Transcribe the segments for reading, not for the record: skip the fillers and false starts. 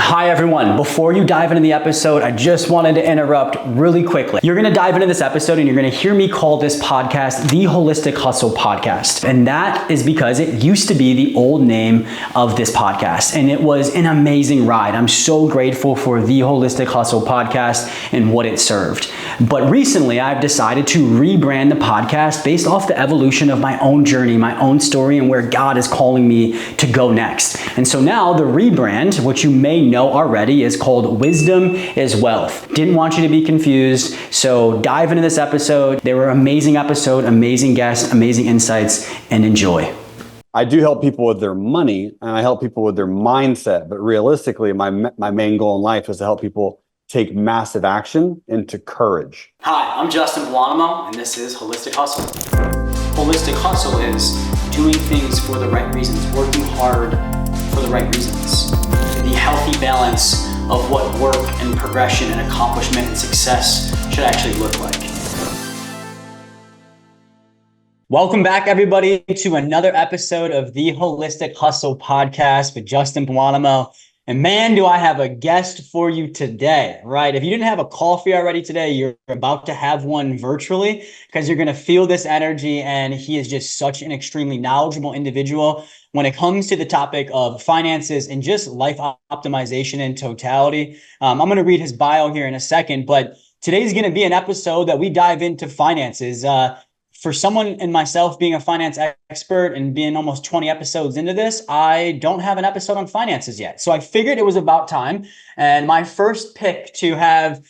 Hi everyone, before you dive into the episode, I just wanted to interrupt really quickly. You're gonna dive into this episode and you're gonna hear me call this podcast the Holistic Hustle Podcast. And that is because it used to be the old name of this podcast. And it was an amazing ride. I'm so grateful for the Holistic Hustle Podcast and what it served. But recently I've decided to rebrand the podcast based off the evolution of my own journey, my own story, and where God is calling me to go next. And so now the rebrand, which you may know already, is called Wisdom is Wealth. Didn't want you to be confused, so dive into this episode. They were an amazing episode, amazing guests, amazing insights, and enjoy. I do help people with their money and I help people with their mindset, but realistically, my main goal in life is to help people take massive action into courage. Hi, I'm Justin Buonamo, and this is Holistic Hustle. Holistic Hustle is doing things for the right reasons, working hard for the right reasons. The healthy balance of what work and progression and accomplishment and success should actually look like. Welcome back, everybody, to another episode of the Holistic Hustle Podcast with Justin Buonamo. And man, do I have a guest for you today, right? If you didn't have a coffee already today, you're about to have one virtually because you're going to feel this energy. And he is just such an extremely knowledgeable individual when it comes to the topic of finances and just life optimization in totality. I'm going to read his bio here in a second, but today's going to be an episode that we dive into finances. For someone and myself being a finance expert and being almost 20 episodes into this, I don't have an episode on finances yet. So I figured it was about time. And my first pick to have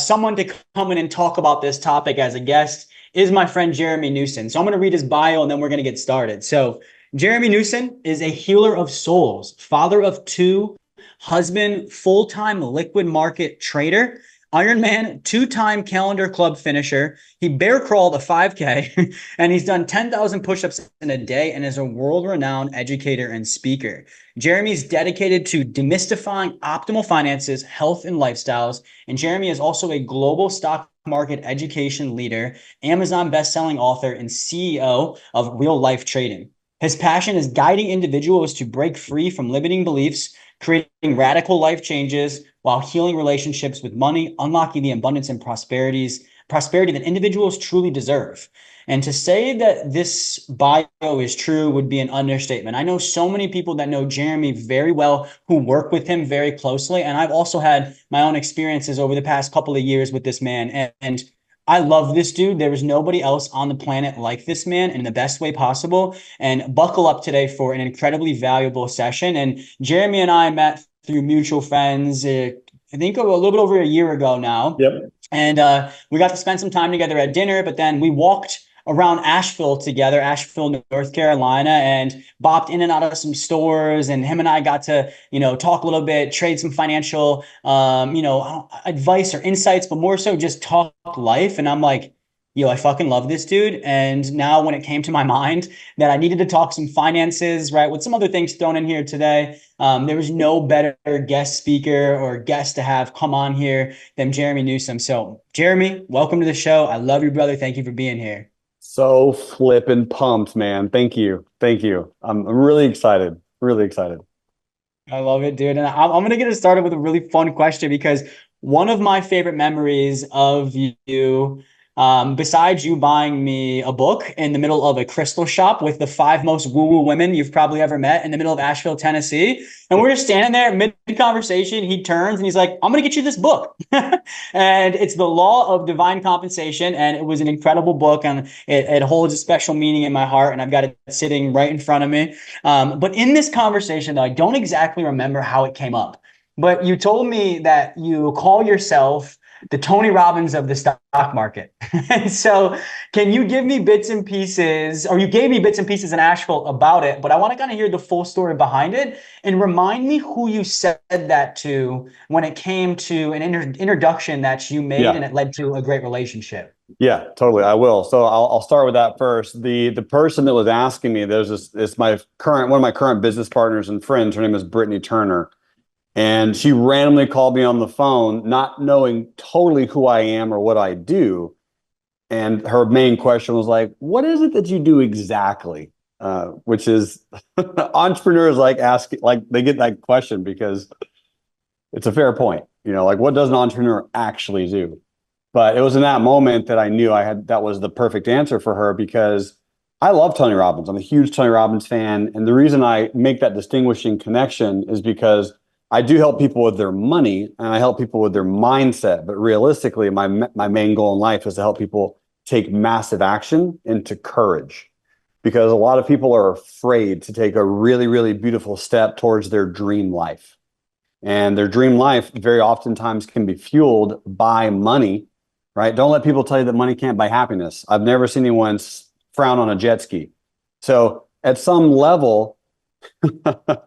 someone to come in and talk about this topic as a guest is my friend Jerremy Newsome. So I'm going to read his bio and then we're going to get started. So Jerremy Newsome is a healer of souls, father of two, husband, full-time liquid market trader, Ironman, two-time calendar club finisher. He bear crawled a 5K and he's done 10,000 push-ups in a day and is a world-renowned educator and speaker. Jerremy's dedicated to demystifying optimal finances, health, and lifestyles. And Jerremy is also a global stock market education leader, Amazon best-selling author, and CEO of Real Life Trading. His passion is guiding individuals to break free from limiting beliefs, creating radical life changes while healing relationships with money, unlocking the abundance and prosperity that individuals truly deserve. And to say that this bio is true would be an understatement. I know so many people that know Jerremy very well who work with him very closely. And I've also had my own experiences over the past couple of years with this man. And I love this dude. There is nobody else on the planet like this man in the best way possible. And buckle up today for an incredibly valuable session. And Jerremy and I met through mutual friends, I think a little bit over a year ago now. Yep. And we got to spend some time together at dinner, but then we walked around Asheville together, Asheville, North Carolina, and bopped in and out of some stores. And him and I got to, talk a little bit, trade some financial, advice or insights, but more so just talk life. And I'm like, I fucking love this dude. And now when it came to my mind that I needed to talk some finances, right, with some other things thrown in here today, there was no better guest speaker or guest to have come on here than Jerremy Newsome. So Jerremy, welcome to the show. I love you, brother. Thank you for being here. So flippin' pumped, man. Thank you. I'm really excited. I love it, dude. And I'm going to get it started with a really fun question because one of my favorite memories of you, besides you buying me a book in the middle of a crystal shop with the 5 most woo-woo women you've probably ever met in the middle of Asheville, Tennessee. And we're just standing there mid-conversation. He turns and he's like, I'm going to get you this book. And it's The Law of Divine Compensation. And it was an incredible book. And it holds a special meaning in my heart. And I've got it sitting right in front of me. But in this conversation, though, I don't exactly remember how it came up. But you told me that you call yourself the Tony Robbins of the stock market. And so can you give me bits and pieces, or you gave me bits and pieces in Asheville about it, but I want to kind of hear the full story behind it and remind me who you said that to when it came to an introduction that you made and it led to a great relationship. Yeah, totally. I will. So I'll start with that first. The person that was asking me, it's one of my current business partners and friends. Her name is Brittany Turner. And she randomly called me on the phone, not knowing totally who I am or what I do. And her main question was like, what is it that you do exactly? Which is entrepreneurs they get that question because It's a fair point. Like what does an entrepreneur actually do? But it was in that moment that I knew that was the perfect answer for her because I love Tony Robbins. I'm a huge Tony Robbins fan. And the reason I make that distinguishing connection is because I do help people with their money and I help people with their mindset. But realistically, my main goal in life is to help people take massive action into courage because a lot of people are afraid to take a really, really beautiful step towards their dream life. And their dream life very oftentimes can be fueled by money, right? Don't let people tell you that money can't buy happiness. I've never seen anyone frown on a jet ski. So at some level,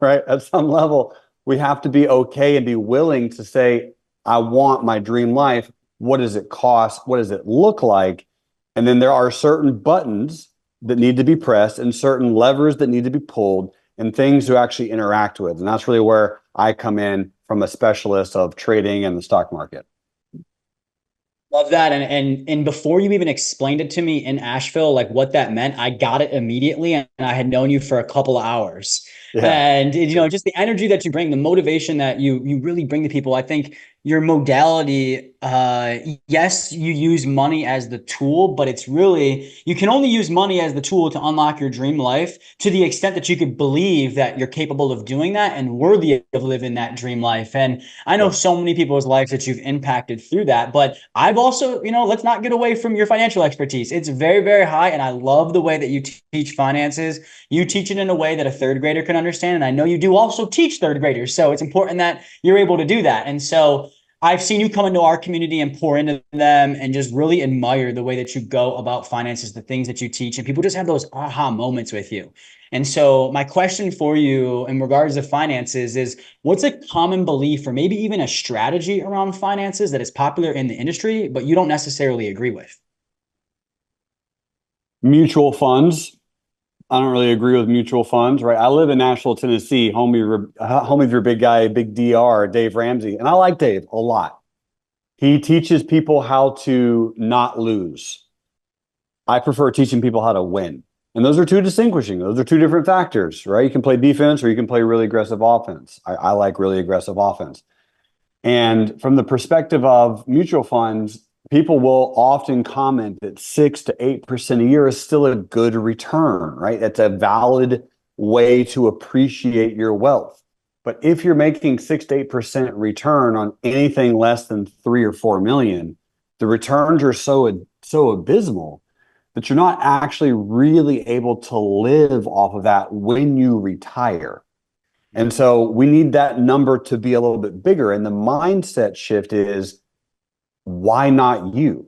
right? At some level, we have to be okay and be willing to say, I want my dream life. What does it cost? What does it look like? And then there are certain buttons that need to be pressed and certain levers that need to be pulled and things to actually interact with. And that's really where I come in from a specialist of trading and the stock market. Love that. And before you even explained it to me in Asheville, like what that meant, I got it immediately. And I had known you for a couple of hours. Yeah. And just the energy that you bring, the motivation that you really bring to people. I think your modality, yes, you use money as the tool, but it's really, you can only use money as the tool to unlock your dream life to the extent that you could believe that you're capable of doing that and worthy of living that dream life. And I know so many people's lives that you've impacted through that, but I've also, let's not get away from your financial expertise. It's very, very high. And I love the way that you teach finances. You teach it in a way that a third grader can understand. And I know you do also teach third graders. So it's important that you're able to do that. And so I've seen you come into our community and pour into them and just really admire the way that you go about finances, the things that you teach, and people just have those aha moments with you. And so my question for you in regards to finances is what's a common belief or maybe even a strategy around finances that is popular in the industry, but you don't necessarily agree with? Mutual funds. I don't really agree with mutual funds, right? I live in Nashville, Tennessee, home of your big guy, big DR, Dave Ramsey. And I like Dave a lot. He teaches people how to not lose. I prefer teaching people how to win. And those are two different factors, right? You can play defense or you can play really aggressive offense. I like really aggressive offense. And from the perspective of mutual funds, people will often comment that 6 to 8% a year is still a good return, right? It's a valid way to appreciate your wealth. But if you're making 6 to 8% return on anything less than 3 or 4 million, the returns are so abysmal that you're not actually really able to live off of that when you retire. And so we need that number to be a little bit bigger. And the mindset shift is, why not you?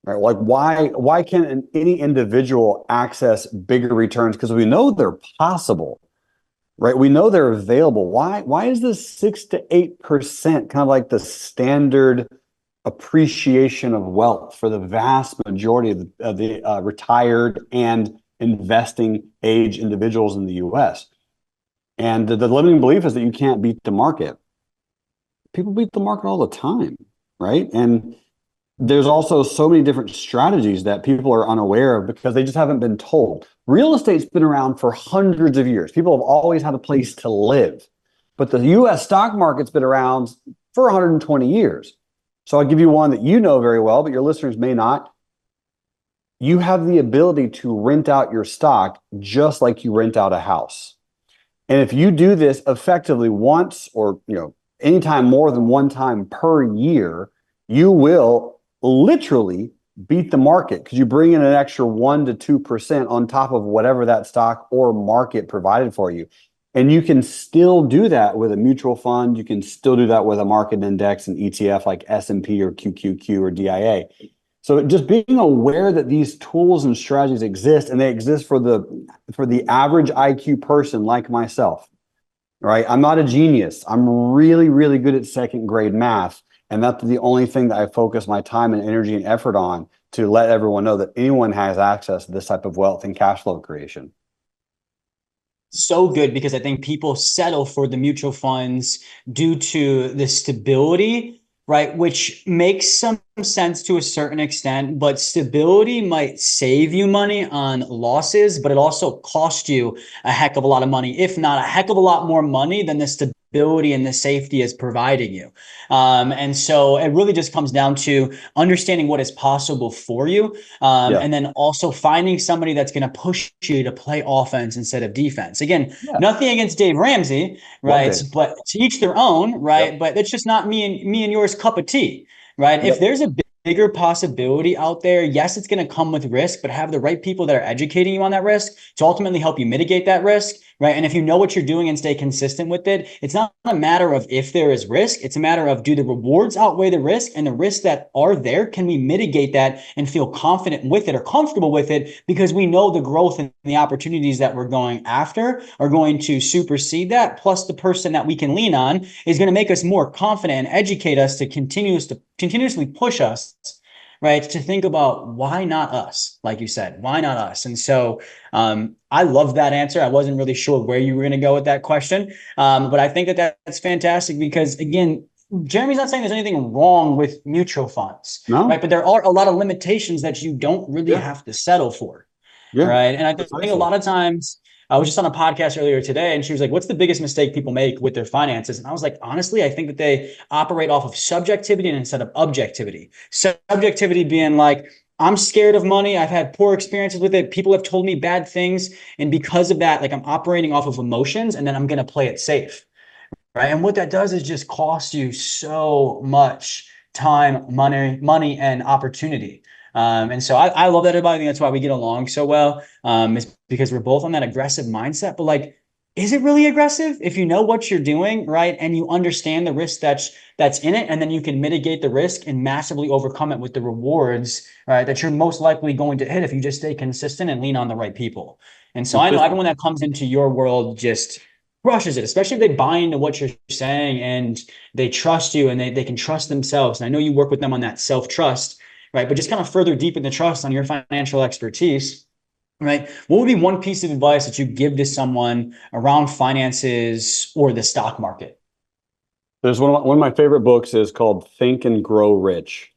Right? Like why can't any individual access bigger returns? Because we know they're possible, right? We know they're available. Why is this 6 to 8% kind of like the standard appreciation of wealth for the vast majority of the retired and investing age individuals in the US? And the limiting belief is that you can't beat the market. People beat the market all the time, right? And there's also so many different strategies that people are unaware of because they just haven't been told. Real estate's been around for hundreds of years. People have always had a place to live. But the US stock market's been around for 120 years. So I'll give you one that you know very well, but your listeners may not. You have the ability to rent out your stock just like you rent out a house. And if you do this effectively once or anytime more than one time per year, you will literally beat the market because you bring in an extra 1 to 2% on top of whatever that stock or market provided for you. And you can still do that with a mutual fund. You can still do that with a market index and ETF like S&P or QQQ or DIA. So just being aware that these tools and strategies exist, and they exist for the average IQ person like myself, right? I'm not a genius. I'm really, really good at second grade math. And that's the only thing that I focus my time and energy and effort on to let everyone know that anyone has access to this type of wealth and cash flow creation. So good, because I think people settle for the mutual funds due to the stability, right? Which makes some sense to a certain extent, but stability might save you money on losses, but it also costs you a heck of a lot of money, if not a heck of a lot more money than the stability stability and the safety is providing you. And so it really just comes down to understanding what is possible for you. And then also finding somebody that's going to push you to play offense instead of defense. Again, nothing against Dave Ramsey, right? But to each their own, right? But it's just not me and yours cup of tea, right? If there's a bigger possibility out there, yes, it's going to come with risk, but have the right people that are educating you on that risk to ultimately help you mitigate that risk, right? And if you know what you're doing and stay consistent with it, it's not a matter of if there is risk. It's a matter of, do the rewards outweigh the risk, and the risks that are there, can we mitigate that and feel confident with it or comfortable with it, because we know the growth and the opportunities that we're going after are going to supersede that. Plus the person that we can lean on is going to make us more confident and educate us to continuously push us, right, to think about why not us, like you said, why not us? And so I love that answer. I wasn't really sure where you were going to go with that question, but I think that's fantastic, because again, Jeremy's not saying there's anything wrong with mutual funds, right? But there are a lot of limitations that you don't really have to settle for, right? And I think a lot of times, I was just on a podcast earlier today, and she was like, what's the biggest mistake people make with their finances? And I was like, honestly, I think that they operate off of subjectivity instead of objectivity. Subjectivity being like, I'm scared of money. I've had poor experiences with it. People have told me bad things. And because of that, like, I'm operating off of emotions, and then I'm going to play it safe, right? And what that does is just cost you so much time, money, and opportunity. And so I love that about it. I think that's why we get along so well. It's because we're both on that aggressive mindset. But like, is it really aggressive if you know what you're doing, right? And you understand the risk that's in it, and then you can mitigate the risk and massively overcome it with the rewards, right, that you're most likely going to hit if you just stay consistent and lean on the right people. And so I know everyone that comes into your world just crushes it, especially if they buy into what you're saying and they trust you, and they can trust themselves. And I know you work with them on that self-trust, right? But just kind of further deepen the trust on your financial expertise, right? What would be one piece of advice that you give to someone around finances or the stock market? There's one of my favorite books is called Think and Grow Rich.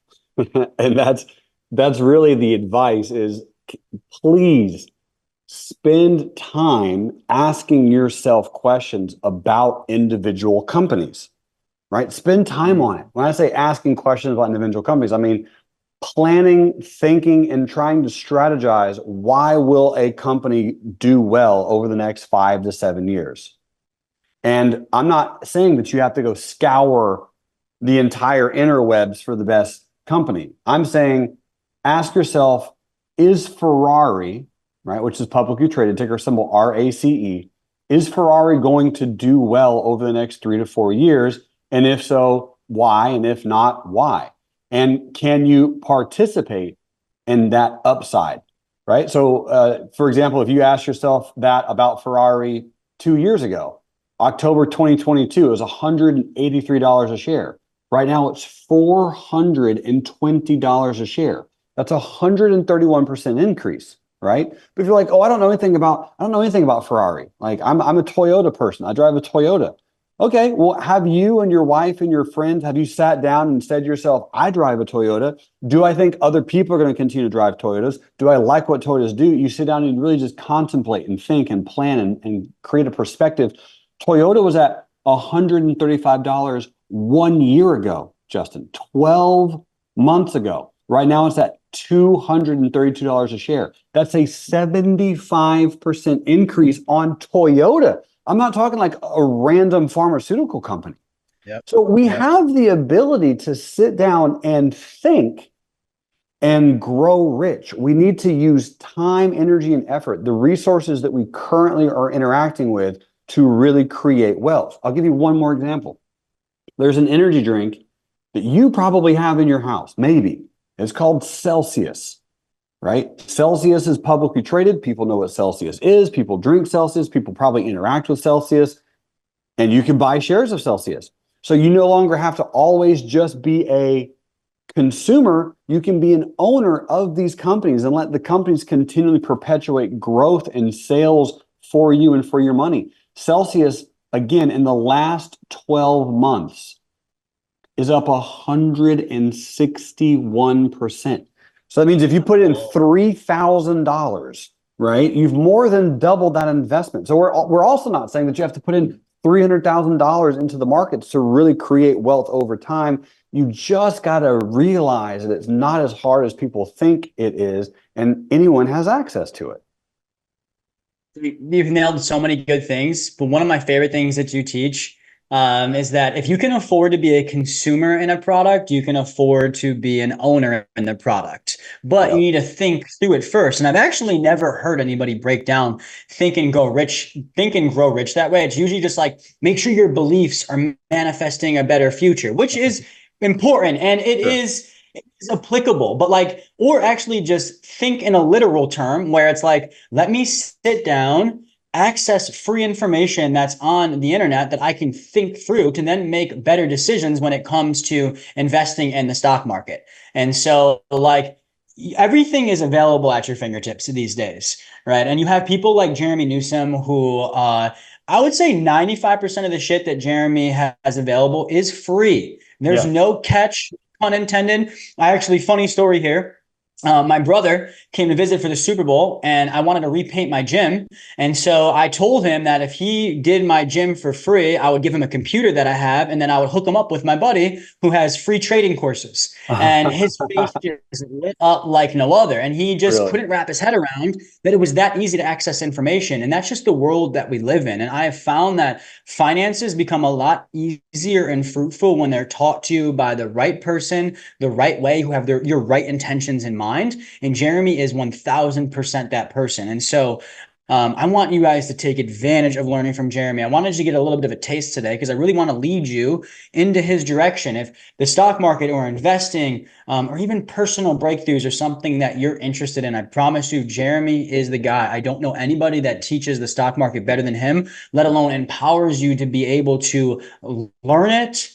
And that's really the advice is, please spend time asking yourself questions about individual companies, right? Spend time on it. When I say asking questions about individual companies, I mean planning, thinking, and trying to strategize, why will a company do well over the next 5 to 7 years? And I'm not saying that you have to go scour the entire interwebs for the best company. I'm saying, ask yourself, is Ferrari, right, which is publicly traded, ticker symbol RACE, is Ferrari going to do well over the next 3 to 4 years? And if so, why? And if not, why? And can you participate in that upside, right? So, for example, if you ask yourself that about Ferrari 2 years ago, October 2022, it was $183 a share. Right now, it's $420 a share. That's a 131% increase, right? But if you're like, oh, I don't know anything about Ferrari. Like, I'm a Toyota person. I drive a Toyota. Okay, well, have you and your wife and your friends, have you sat down and said to yourself, I drive a Toyota. Do I think other people are going to continue to drive Toyotas? Do I like what Toyotas do? You sit down and really just contemplate and think and plan and create a perspective. Toyota was at $135 1 year ago, Justin, 12 months ago. Right now it's at $232 a share. That's a 75% increase on Toyota. I'm not talking like a random pharmaceutical company. So we have the ability to sit down and think and grow rich. We need to use time, energy, and effort, the resources that we currently are interacting with, to really create wealth. I'll give you one more example. There's an energy drink that you probably have in your house, maybe. It's called Celsius, right? Celsius is publicly traded. People know what Celsius is. People drink Celsius. People probably interact with Celsius. And you can buy shares of Celsius. So you no longer have to always just be a consumer. You can be an owner of these companies and let the companies continually perpetuate growth and sales for you and for your money. Celsius, again, in the last 12 months is up 161%. So that means if you put in $3,000, right, you've more than doubled that investment. So we're also not saying that you have to put in $300,000 into the markets to really create wealth over time. You just got to realize that it's not as hard as people think it is, and anyone has access to it. You've nailed so many good things, but one of my favorite things that you teach is that if you can afford to be a consumer in a product, you can afford to be an owner in the product. But you need to think through it first. And I've actually never heard anybody break down think and grow rich that way. It's usually just like, make sure your beliefs are manifesting a better future, which is important. And it is applicable, but like, or actually just think in a literal term where it's like, let me sit down, access free information that's on the internet that I can think through to then make better decisions when it comes to investing in the stock market. And so like everything is available at your fingertips these days, right? And you have people like Jerremy Newsome who I would say 95% of the shit that Jerremy has available is free. There's no catch, pun intended. Funny story here. My brother came to visit for the Super Bowl and I wanted to repaint my gym. And so I told him that if he did my gym for free, I would give him a computer that I have, and then I would hook him up with my buddy who has free trading courses. And his face just lit up like no other. And he just couldn't wrap his head around that it was that easy to access information. And that's just the world that we live in. And I have found that finances become a lot easier and fruitful when they're taught to you by the right person, the right way, who have your right intentions in mind. And Jerremy is 1000% that person. And so I want you guys to take advantage of learning from Jerremy. I wanted you to get a little bit of a taste today because I really want to lead you into his direction. If the stock market or investing or even personal breakthroughs are something that you're interested in, I promise you, Jerremy is the guy. I don't know anybody that teaches the stock market better than him, let alone empowers you to be able to learn it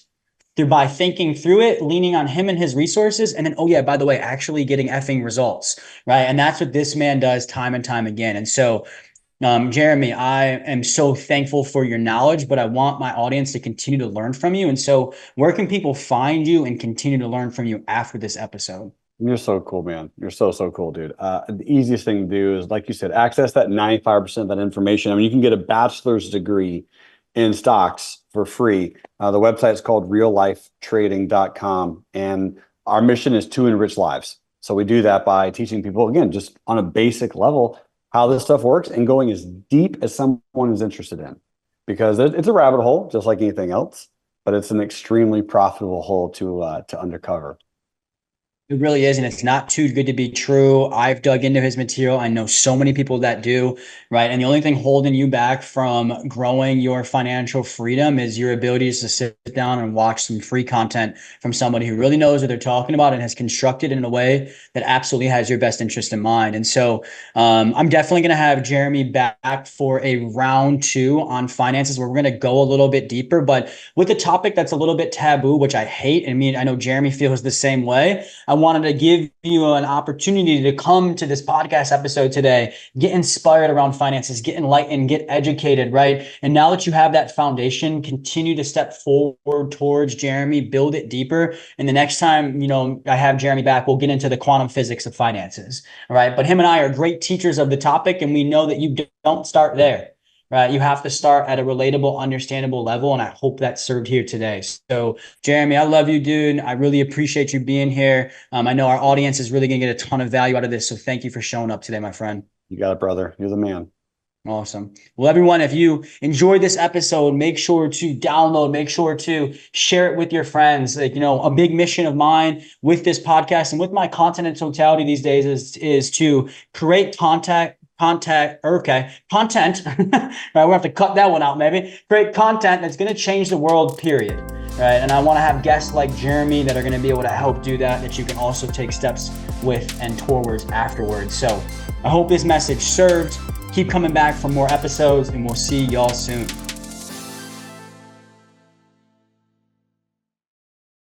by thinking through it, leaning on him and his resources, and then, oh yeah, by the way, actually getting effing results, right? And that's what this man does time and time again. And so, Jerremy, I am so thankful for your knowledge, but I want my audience to continue to learn from you. And so where can people find you and continue to learn from you after this episode? You're so cool, man. You're so cool, dude. The easiest thing to do is, like you said, access that 95% of that information. I mean, you can get a bachelor's degree in stocks for free. The website is called reallifetrading.com. And our mission is to enrich lives. So we do that by teaching people, again, just on a basic level, how this stuff works and going as deep as someone is interested in. Because it's a rabbit hole, just like anything else, but it's an extremely profitable hole to uncover. It really is, and it's not too good to be true. I've dug into his material. I know so many people that do, right? And the only thing holding you back from growing your financial freedom is your ability to sit down and watch some free content from somebody who really knows what they're talking about and has constructed it in a way that absolutely has your best interest in mind. And so I'm definitely going to have Jerremy back for a round 2 on finances, where we're going to go a little bit deeper, but with a topic that's a little bit taboo, which I hate. I mean, I know Jerremy feels the same way. I wanted to give you an opportunity to come to this podcast episode today, get inspired around finances, get enlightened, get educated, right? And now that you have that foundation, continue to step forward towards Jerremy, build it deeper. And the next time, I have Jerremy back, we'll get into the quantum physics of finances, right? But him and I are great teachers of the topic, and we know that you don't start there. Right. You have to start at a relatable, understandable level. And I hope that served here today. So, Jerremy, I love you, dude. I really appreciate you being here. I know our audience is really going to get a ton of value out of this. So thank you for showing up today, my friend. You got it, brother. You're the man. Awesome. Well, everyone, if you enjoyed this episode, make sure to download, make sure to share it with your friends. Like, a big mission of mine with this podcast and with my content in totality these days is to create content. Right, we'll have to cut that one out, maybe. Create content that's going to change the world, period. Right, and I want to have guests like Jerremy that are going to be able to help do that you can also take steps with and towards afterwards. So I hope this message served. Keep coming back for more episodes, and we'll see y'all soon.